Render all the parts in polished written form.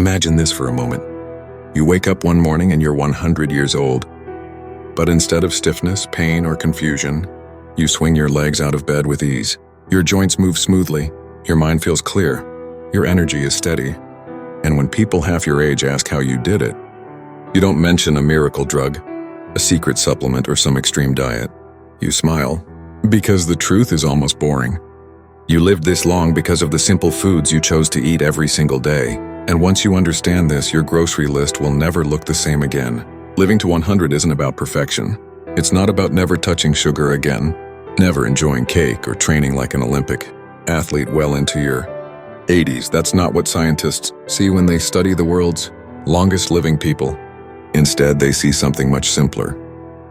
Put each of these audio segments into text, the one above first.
Imagine this for a moment. You wake up one morning and you're 100 years old. But instead of stiffness, pain, or confusion, you swing your legs out of bed with ease. Your joints move smoothly, your mind feels clear, your energy is steady. And when people half your age ask how you did it, you don't mention a miracle drug, a secret supplement, or some extreme diet. You smile, because the truth is almost boring. You lived this long because of the simple foods you chose to eat every single day. And once you understand this, your grocery list will never look the same again. Living to 100 isn't about perfection. It's not about never touching sugar again, never enjoying cake, or training like an Olympic athlete well into your 80s. That's not what scientists see when they study the world's longest living people. Instead, they see something much simpler.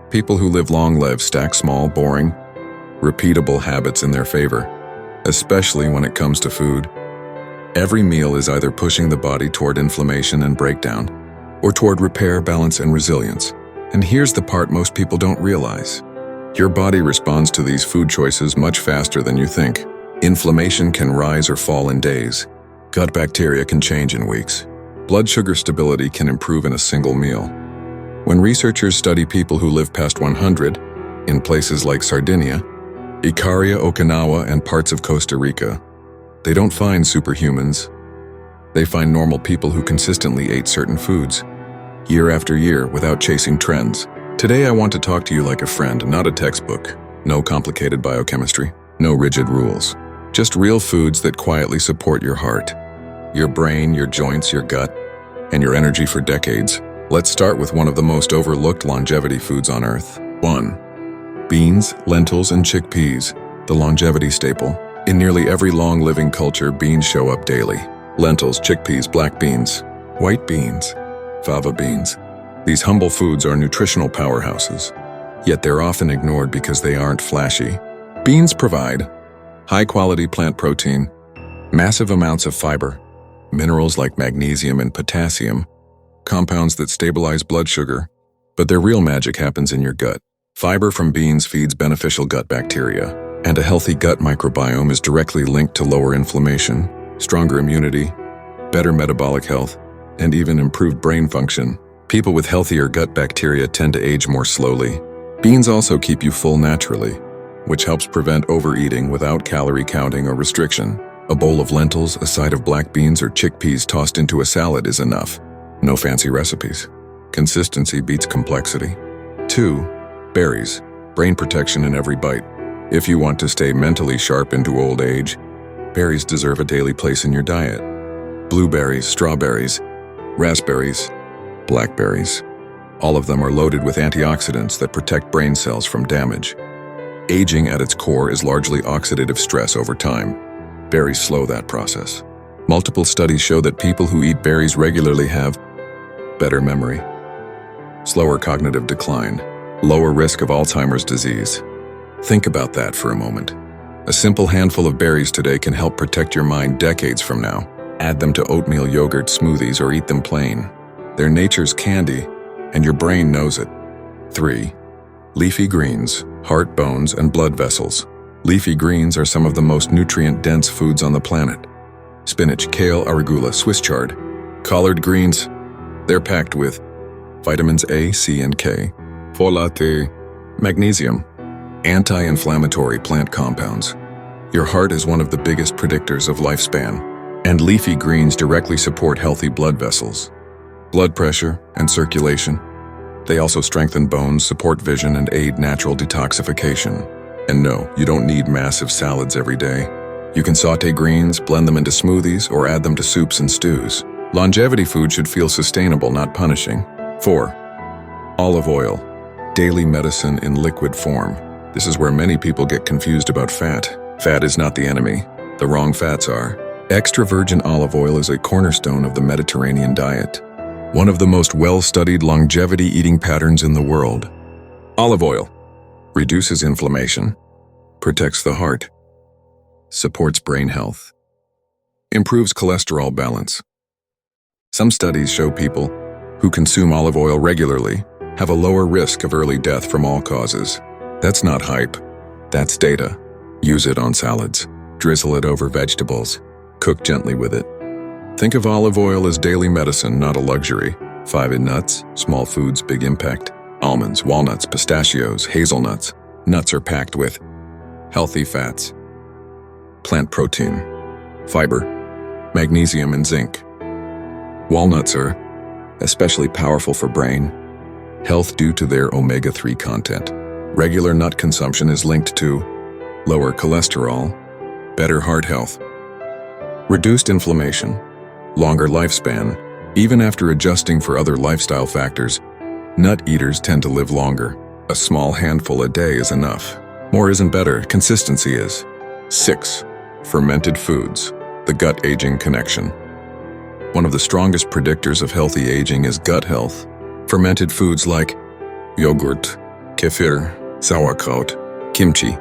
People who live long stack small, boring, repeatable habits in their favor, especially when it comes to food. Every meal is either pushing the body toward inflammation and breakdown, or toward repair, balance, and resilience. And here's the part most people don't realize. Your body responds to these food choices much faster than you think. Inflammation can rise or fall in days. Gut bacteria can change in weeks. Blood sugar stability can improve in a single meal. When researchers study people who live past 100 in places like Sardinia, Ikaria, Okinawa, and parts of Costa Rica, they don't find superhumans. They find normal people who consistently ate certain foods, year after year, without chasing trends. Today I want to talk to you like a friend, not a textbook. No complicated biochemistry, no rigid rules. Just real foods that quietly support your heart, your brain, your joints, your gut, and your energy for decades. Let's start with one of the most overlooked longevity foods on Earth. 1. Beans, lentils, and chickpeas, the longevity staple. In nearly every long-living culture, beans show up daily. Lentils, chickpeas, black beans, white beans, fava beans. These humble foods are nutritional powerhouses, yet they're often ignored because they aren't flashy. Beans provide high-quality plant protein, massive amounts of fiber, minerals like magnesium and potassium, compounds that stabilize blood sugar, but their real magic happens in your gut. Fiber from beans feeds beneficial gut bacteria, and a healthy gut microbiome is directly linked to lower inflammation, stronger immunity, better metabolic health, and even improved brain function. People with healthier gut bacteria tend to age more slowly. Beans also keep you full naturally, which helps prevent overeating without calorie counting or restriction. A bowl of lentils, a side of black beans, or chickpeas tossed into a salad is enough. No fancy recipes. Consistency beats complexity. 2. Berries. Brain protection in every bite. If you want to stay mentally sharp into old age, berries deserve a daily place in your diet. Blueberries, strawberries, raspberries, blackberries. All of them are loaded with antioxidants that protect brain cells from damage. Aging at its core is largely oxidative stress over time. Berries slow that process. Multiple studies show that people who eat berries regularly have better memory, slower cognitive decline, lower risk of Alzheimer's disease. Think about that for a moment. A simple handful of berries today can help protect your mind decades from now. Add them to oatmeal yogurt smoothies or eat them plain. They're nature's candy, and your brain knows it. 3. Leafy greens, heart, bones, and blood vessels. Leafy greens are some of the most nutrient-dense foods on the planet. Spinach, kale, arugula, Swiss chard, collard greens, they're packed with vitamins A, C, and K, folate, magnesium, anti-inflammatory plant compounds. Your heart is one of the biggest predictors of lifespan, and leafy greens directly support healthy blood vessels, blood pressure, and circulation. They also strengthen bones, support vision, and aid natural detoxification. And no, you don't need massive salads every day. You can saute greens, blend them into smoothies, or add them to soups and stews. Longevity food should feel sustainable, not punishing. 4. Olive oil. Daily medicine in liquid form. This is where many people get confused about fat. Fat is not the enemy. The wrong fats are. Extra virgin olive oil is a cornerstone of the Mediterranean diet, one of the most well-studied longevity eating patterns in the world. Olive oil reduces inflammation, protects the heart, supports brain health, improves cholesterol balance. Some studies show people who consume olive oil regularly have a lower risk of early death from all causes. That's not hype, that's data. Use it on salads, drizzle it over vegetables, cook gently with it. Think of olive oil as daily medicine, not a luxury. 5 in nuts, small foods, big impact. Almonds, walnuts, pistachios, hazelnuts. Nuts are packed with healthy fats, plant protein, fiber, magnesium, and zinc. Walnuts are especially powerful for brain health due to their omega-3 content. Regular nut consumption is linked to lower cholesterol, better heart health, reduced inflammation, longer lifespan. Even after adjusting for other lifestyle factors, nut eaters tend to live longer. A small handful a day is enough. More isn't better, consistency is. 6. Fermented foods, the gut-aging connection. One of the strongest predictors of healthy aging is gut health. Fermented foods like yogurt, kefir, sauerkraut, kimchi,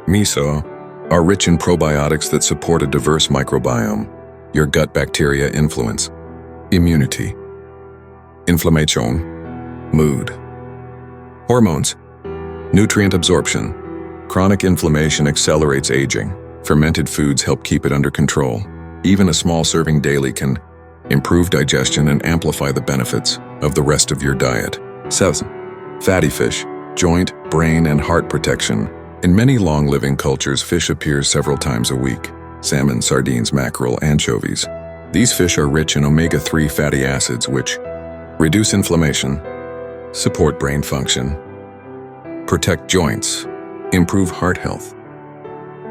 miso are rich in probiotics that support a diverse microbiome. Your gut bacteria influence immunity, inflammation, mood, hormones, nutrient absorption. Chronic inflammation accelerates aging. Fermented foods help keep it under control. Even a small serving daily can improve digestion and amplify the benefits of the rest of your diet. 7. Fatty fish, joint, brain, and heart protection. In many long-living cultures, fish appears several times a week. Salmon, sardines, mackerel, anchovies. These fish are rich in omega-3 fatty acids which reduce inflammation, support brain function, protect joints, improve heart health.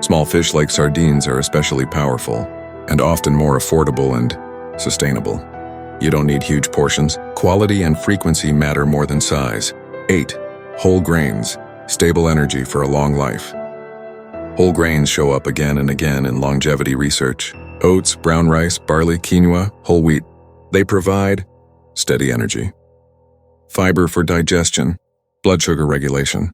Small fish like sardines are especially powerful and often more affordable and sustainable. You don't need huge portions. Quality and frequency matter more than size. 8. Whole grains, stable energy for a long life. Whole grains show up again and again in longevity research. Oats, brown rice, barley, quinoa, whole wheat. They provide steady energy. Fiber for digestion, blood sugar regulation.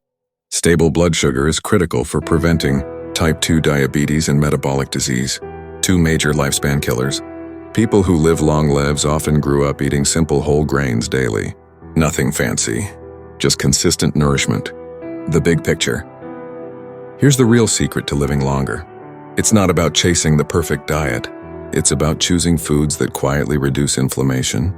Stable blood sugar is critical for preventing type 2 diabetes and metabolic disease, 2 major lifespan killers. People who live long lives often grew up eating simple whole grains daily. Nothing fancy, just consistent nourishment. The big picture. Here's the real secret to living longer. It's not about chasing the perfect diet. It's about choosing foods that quietly reduce inflammation,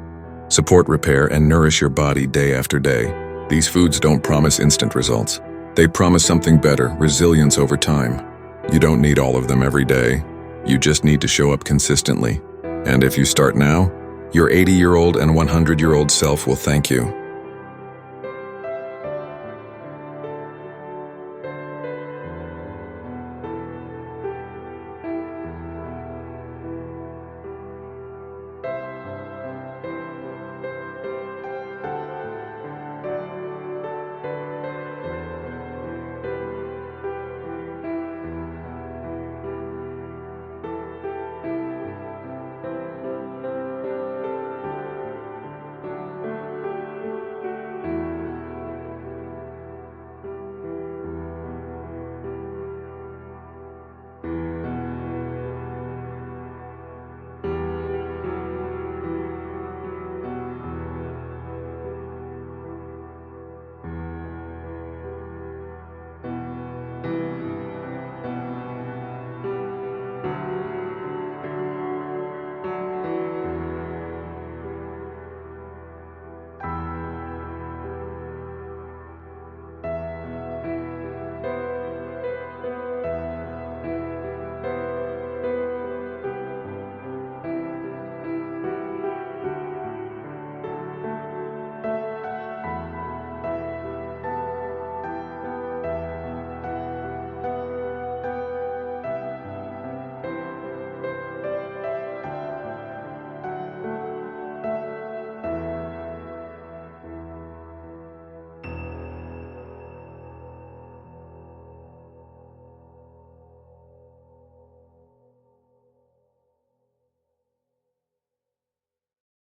support repair, and nourish your body day after day. These foods don't promise instant results. They promise something better, resilience over time. You don't need all of them every day. You just need to show up consistently. And if you start now, your 80-year-old and 100-year-old self will thank you.